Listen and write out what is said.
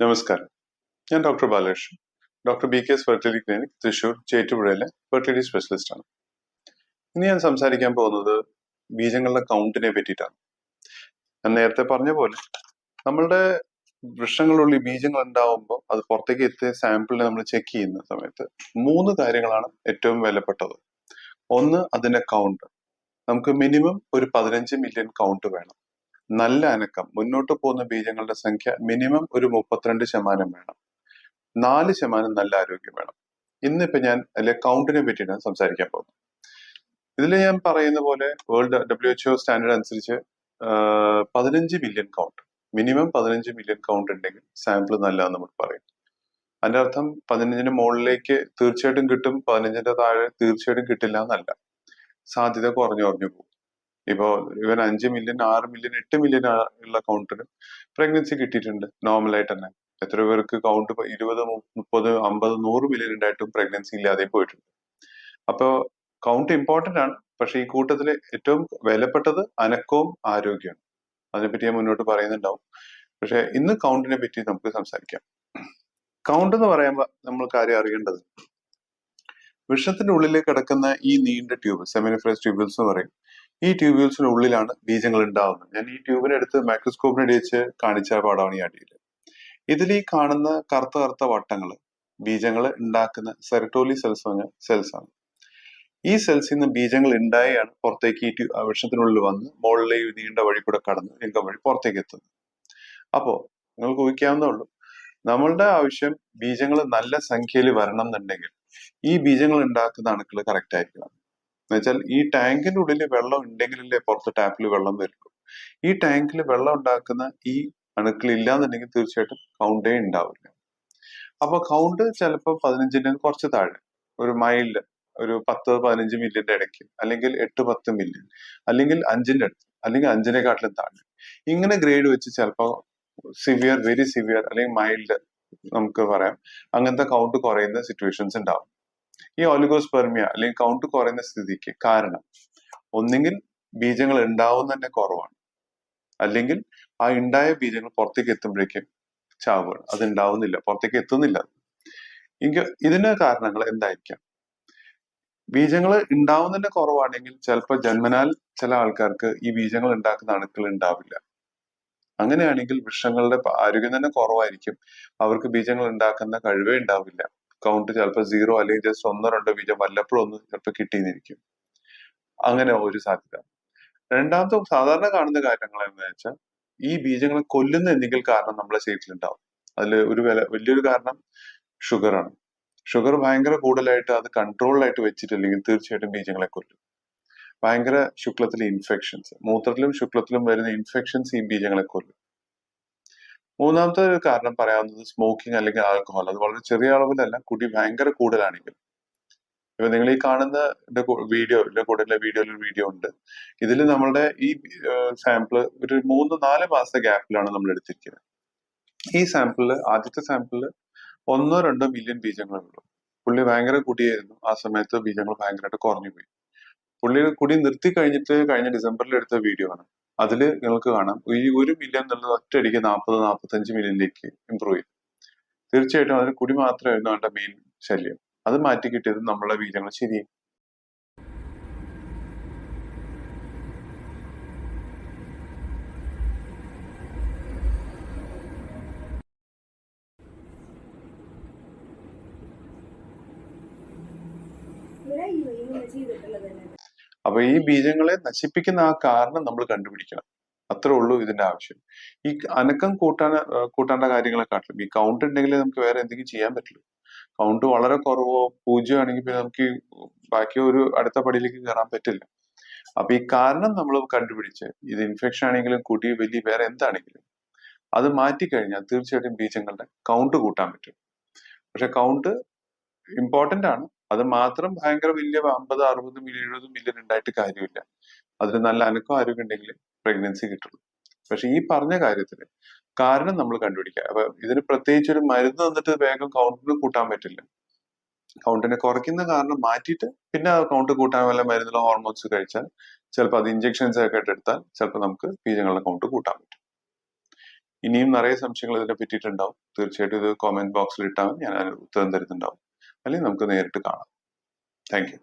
നമസ്കാരം. ഞാൻ doctor Balakrishnan. Doctor B K S fertility clinic Thrissur ചേറ്റുപുഴയിലെ ഫെർട്ടിലിറ്റി സ്പെഷ്യലിസ്റ്റ് ആണ്. ഇനി ഞാൻ സംസാരിക്കാൻ പോകുന്നത് ബീജങ്ങളുടെ കൗണ്ടിനെ പറ്റിയിട്ടാണ്. ഞാൻ നേരത്തെ പറഞ്ഞ പോലെ നമ്മളുടെ വൃഷങ്ങളുള്ളിൽ ബീജങ്ങൾ ഉണ്ടാവുമ്പോൾ അത് പുറത്തേക്ക് എത്തിയ സാമ്പിളിനെ നമ്മൾ ചെക്ക് ചെയ്യുന്ന സമയത്ത് 3 കാര്യങ്ങളാണ് ഏറ്റവും വിലപ്പെട്ടത്. ഒന്ന്, അതിന്റെ കൗണ്ട്. നമുക്ക് മിനിമം ഒരു 15 മില്യൺ കൗണ്ട് വേണം. നല്ല അനക്കം, മുന്നോട്ട് പോകുന്ന ബീജങ്ങളുടെ സംഖ്യ മിനിമം ഒരു 32% വേണം. 4% നല്ല ആരോഗ്യം വേണം. ഇന്നിപ്പോ ഞാൻ അതിലെ കൗണ്ടിനെ പറ്റിയാണ് സംസാരിക്കാൻ പോകുന്നത്. ഇതിൽ ഞാൻ പറയുന്ന പോലെ വേൾഡ് WHO സ്റ്റാൻഡേർഡ് അനുസരിച്ച് 15 million count, minimum 15 million count ഉണ്ടെങ്കിൽ സാമ്പിൾ നല്ലതെന്ന് നമ്മൾ പറയും. അതിന്റെ അർത്ഥം 15ന് മുകളിലേക്ക് തീർച്ചയായിട്ടും കിട്ടും, 15ന്റെ താഴെ തീർച്ചയായിട്ടും കിട്ടില്ല എന്നല്ല. സാധ്യത കുറഞ്ഞു പോകും. ഇപ്പോ ഇവൻ 5 മില്യൺ, 6 മില്യൺ, 8 മില്യൺ ഉള്ള കൗണ്ടിന് പ്രഗ്നൻസി കിട്ടിയിട്ടുണ്ട് നോർമലായിട്ട് തന്നെ. എത്ര പേർക്ക് കൗണ്ട് 20, 30, 50, 100 മില്യൺ ഉണ്ടായിട്ടും പ്രഗ്നൻസി ഇല്ലാതെ പോയിട്ടുണ്ട്. അപ്പോ കൗണ്ട് ഇമ്പോർട്ടന്റ് ആണ്. പക്ഷെ ഈ കൂട്ടത്തില് ഏറ്റവും വിലപ്പെട്ടത് അനക്കവും ആരോഗ്യമാണ്. അതിനെപ്പറ്റി ഞാൻ മുന്നോട്ട് പറയുന്നുണ്ടാവും. പക്ഷെ ഇന്ന് കൗണ്ടിനെ പറ്റി നമുക്ക് സംസാരിക്കാം. കൗണ്ട് എന്ന് പറയുമ്പോൾ നമ്മൾ കാര്യം അറിയേണ്ടത്, വൃഷത്തിന്റെ ഉള്ളിലേക്ക് കിടക്കുന്ന ഈ നീണ്ട ട്യൂബ്, സെമിനിഫറസ് ട്യൂബ്യൂൾസ് എന്ന് പറയും. ഈ ട്യൂബ്യൂൾസിന് ഉള്ളിലാണ് ബീജങ്ങൾ ഉണ്ടാവുന്നത്. ഞാൻ ഈ ട്യൂബിനെ എടുത്ത് മൈക്രോസ്കോപ്പിനെ വെച്ച് കാണിച്ച പാടാണ് ഈ അടിയിൽ. ഇതിൽ ഈ കാണുന്ന കറുത്ത വട്ടങ്ങൾ ബീജങ്ങൾ ഉണ്ടാക്കുന്ന സെറട്ടോലി സെൽസ് പറഞ്ഞ സെൽസ് ആണ്. ഈ സെൽസിൽ നിന്ന് ബീജങ്ങൾ ഉണ്ടായാണ് പുറത്തേക്ക് ഈ വൃഷത്തിനുള്ളിൽ വന്ന് മുകളിലെ നീണ്ട വഴി കൂടെ കടന്ന് ലിംഗം വഴി പുറത്തേക്ക് എത്തുന്നത്. അപ്പോ നിങ്ങൾക്ക് ഊഹിക്കാവുന്നേ ഉള്ളൂ, നമ്മളുടെ ആവശ്യം ബീജങ്ങൾ നല്ല സംഖ്യയിൽ വരണം എന്നുണ്ടെങ്കിൽ ഈ ബീജങ്ങൾ ഉണ്ടാക്കുന്ന അണുക്കൾ കറക്റ്റ് ആയിരിക്കണം. എന്നുവെച്ചാൽ ഈ ടാങ്കിന്റെ ഉള്ളിൽ വെള്ളം ഉണ്ടെങ്കിലല്ലേ പുറത്ത് ടാപ്പിൽ വെള്ളം വരുള്ളൂ. ഈ ടാങ്കിൽ വെള്ളം ഉണ്ടാക്കുന്ന ഈ അണുക്കൾ ഇല്ലാന്നുണ്ടെങ്കിൽ തീർച്ചയായിട്ടും കൗണ്ടേ ഉണ്ടാവില്ല. അപ്പൊ കൗണ്ട് ചിലപ്പോൾ 15ന്റെ കുറച്ച് താഴെ, ഒരു മൈൽഡ്, ഒരു 10-15 മില്യന്റെ ഇടയ്ക്ക്, അല്ലെങ്കിൽ 8-10 മില്യൺ, അല്ലെങ്കിൽ 5ന്റെ അടുത്ത്, അല്ലെങ്കിൽ 5നെക്കാട്ടിലും താഴെ, ഇങ്ങനെ ഗ്രേഡ് വെച്ച് ചിലപ്പോൾ സിവിയർ, വെരി സിവിയർ, അല്ലെങ്കിൽ മൈൽഡ് നമുക്ക് പറയാം, അങ്ങനത്തെ കൗണ്ട് കുറയുന്ന സിറ്റുവേഷൻസ് ഉണ്ടാവും. ഈ ഒലിഗോസ്പെർമിയ അല്ലെങ്കിൽ കൗണ്ട് കുറയുന്ന സ്ഥിതിക്ക് കാരണം ഒന്നെങ്കിൽ ബീജങ്ങൾ ഉണ്ടാവുന്ന തന്നെ കുറവാണ്, അല്ലെങ്കിൽ ആ ഉണ്ടായ ബീജങ്ങൾ പുറത്തേക്ക് എത്തുമ്പോഴേക്കും ചാവുകയാണ്, അത് ഉണ്ടാവുന്നില്ല, പുറത്തേക്ക് എത്തുന്നില്ല. ഇതിന് കാരണങ്ങൾ എന്തായിരിക്കാം? ബീജങ്ങൾ ഉണ്ടാവുന്നതിന്റെ കുറവാണെങ്കിൽ ചിലപ്പോൾ ജന്മനാൽ ചില ആൾക്കാർക്ക് ഈ ബീജങ്ങൾ ഉണ്ടാക്കുന്ന അണുക്കൾ ഉണ്ടാവില്ല. അങ്ങനെയാണെങ്കിൽ വൃക്ഷങ്ങളുടെ ആരോഗ്യം തന്നെ കുറവായിരിക്കും, അവർക്ക് ബീജങ്ങൾ ഉണ്ടാക്കുന്ന കഴിവേ ഉണ്ടാവില്ല. കൗണ്ട് ചിലപ്പോൾ 0 അല്ലെങ്കിൽ ജസ്റ്റ് 1-2 ബീജം വല്ലപ്പോഴും ഒന്ന് ചിലപ്പോൾ കിട്ടിയെന്നിരിക്കും. അങ്ങനെ ഒരു സാധ്യത. രണ്ടാമത്തെ സാധാരണ കാണുന്ന കാര്യങ്ങൾ എന്താണെന്ന് വെച്ചാൽ, ഈ ബീജങ്ങളെ കൊല്ലുന്ന എന്തെങ്കിലും കാരണം നമ്മുടെ ശരീരത്തിലുണ്ടാവും. അതിൽ വലിയൊരു കാരണം ഷുഗറാണ്. ഷുഗർ ഭയങ്കര കൂടുതലായിട്ട് അത് കൺട്രോളിലായിട്ട് വെച്ചിട്ടില്ലെങ്കിൽ തീർച്ചയായിട്ടും ബീജങ്ങളെ കൊല്ലും. ഭയങ്കര ശുക്ലത്തിലെ ഇൻഫെക്ഷൻസ്, മൂത്രത്തിലും ശുക്ലത്തിലും വരുന്ന ഇൻഫെക്ഷൻസ് ഈ ബീജങ്ങളെ കൊല്ലും. മൂന്നാമത്തെ ഒരു കാരണം പറയാവുന്നത് സ്മോക്കിംഗ് അല്ലെങ്കിൽ ആൽക്കഹോൾ. അത് വളരെ ചെറിയ അളവിലല്ല, കുടി ഭയങ്കര കൂടുതലാണെങ്കിൽ. ഇപ്പൊ നിങ്ങൾ ഈ കാണുന്ന വീഡിയോയിലെ ഒരു വീഡിയോ ഉണ്ട്. ഇതിൽ നമ്മളുടെ ഈ സാമ്പിള് ഒരു 3-4 മാസത്തെ ഗ്യാപ്പിലാണ് നമ്മൾ എടുത്തിരിക്കുന്നത്. ഈ സാമ്പിളില്, ആദ്യത്തെ സാമ്പിളില് 1-2 മില്യൺ ബീജങ്ങളേ ഉള്ളൂ. പുള്ളി ഭയങ്കര കുടിയായിരുന്നു. ആ സമയത്ത് ബീജങ്ങൾ ഭയങ്കരമായിട്ട് കുറഞ്ഞു പോയി. പുള്ളി കുടി നിർത്തി കഴിഞ്ഞിട്ട് കഴിഞ്ഞ ഡിസംബറിൽ എടുത്ത വീഡിയോ ആണ്. അതിൽ നിങ്ങൾക്ക് കാണാം ഈ 1 മില്യൺ എന്നുള്ളത് ഒറ്റയടിക്ക് 40-45 മില്യണിലേക്ക് ഇമ്പ്രൂവ് ചെയ്തു. തീർച്ചയായിട്ടും അതിന് കുടി മാത്രമായിരുന്നു അവന്റെ മെയിൻ ശല്യം. അത് മാറ്റി കിട്ടിയത് നമ്മളെ ബീജങ്ങൾ ശരിയായി. അപ്പൊ ഈ ബീജങ്ങളെ നശിപ്പിക്കുന്ന ആ കാരണം നമ്മൾ കണ്ടുപിടിക്കണം. അത്രേ ഉള്ളൂ ഇതിന്റെ ആവശ്യം. ഈ അനക്കം കൂട്ടാണ്ട കാര്യങ്ങളെക്കാട്ടിലും ഈ കൗണ്ട് ഉണ്ടെങ്കിൽ നമുക്ക് വേറെ എന്തെങ്കിലും ചെയ്യാൻ പറ്റുള്ളൂ. കൗണ്ട് വളരെ കുറവോ 0 ആണെങ്കിൽ പിന്നെ നമുക്ക് ബാക്കി ഒരു അടുത്ത പടിയിലേക്ക് കയറാൻ പറ്റില്ല. അപ്പൊ ഈ കാരണം നമ്മൾ കണ്ടുപിടിച്ച്, ഇത് ഇൻഫെക്ഷൻ ആണെങ്കിലും കുടി, വലിയ വേറെ എന്താണെങ്കിലും അത് മാറ്റിക്കഴിഞ്ഞാൽ തീർച്ചയായിട്ടും ബീജങ്ങളുടെ കൗണ്ട് കൂട്ടാൻ പറ്റും. പക്ഷെ കൗണ്ട് ഇമ്പോർട്ടന്റ് ആണ്. അത് മാത്രം ഭയങ്കര വലിയ 50-60 മില്യൺ 70 മില്യൺ ഉണ്ടായിട്ട് കാര്യമില്ല. അതിന് നല്ല അനക്കം ആരോഗ്യം ഉണ്ടെങ്കിൽ പ്രഗ്നൻസി കിട്ടുള്ളൂ. പക്ഷെ ഈ പറഞ്ഞ കാര്യത്തിന് കാരണം നമ്മൾ കണ്ടുപിടിക്കുക. അപ്പൊ ഇതിന് പ്രത്യേകിച്ച് ഒരു മരുന്ന് തന്നിട്ട് വേഗം കൗണ്ടിന് കൂട്ടാൻ പറ്റില്ല. കൗണ്ടിനെ കുറയ്ക്കുന്ന കാരണം മാറ്റിയിട്ട് പിന്നെ ആ കൗണ്ട് കൂട്ടാൻ വല്ല മരുന്നിലോ ഹോർമോൺസ് കഴിച്ചാൽ, ചിലപ്പോൾ അത് ഇഞ്ചക്ഷൻസ് ഒക്കെ എടുത്താൽ ചിലപ്പോൾ നമുക്ക് ബീജങ്ങളുടെ കൗണ്ട് കൂട്ടാൻ പറ്റും. ഇനിയും നിറയെ സംശയങ്ങൾ ഇതിനെ പറ്റിയിട്ടുണ്ടാവും. തീർച്ചയായിട്ടും ഇത് കോമെന്റ് ബോക്സിൽ ഇട്ടാൽ ഞാൻ അതിന് ഉത്തരം തരുന്നുണ്ടാവും. അല്ലെങ്കിൽ നമുക്ക് നേരിട്ട് കാണാം. Thank you.